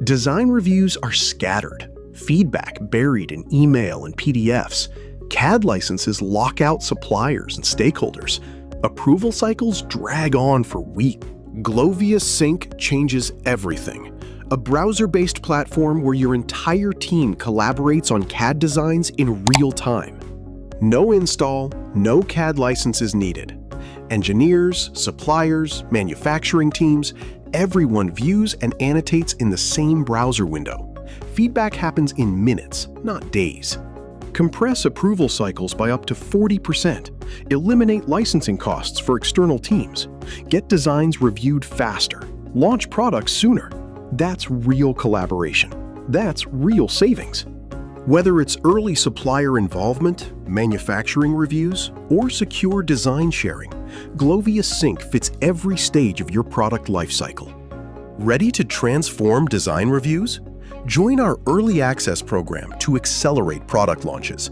Design reviews are scattered, feedback buried in email and PDFs. CAD licenses lock out suppliers and stakeholders. Approval cycles drag on for weeks. Glovius Sync changes everything. A browser-based platform where your entire team collaborates on CAD designs in real time. No install, no CAD licenses needed. Engineers, suppliers, manufacturing teams, everyone views and annotates in the same browser window. Feedback happens in minutes, not days. Compress approval cycles by up to 40%. Eliminate licensing costs for external teams. Get designs reviewed faster. Launch products sooner. That's real collaboration. That's real savings. Whether it's early supplier involvement, manufacturing reviews, or secure design sharing, Glovius Sync fits every stage of your product lifecycle. Ready to transform design reviews? Join our early access program to accelerate product launches.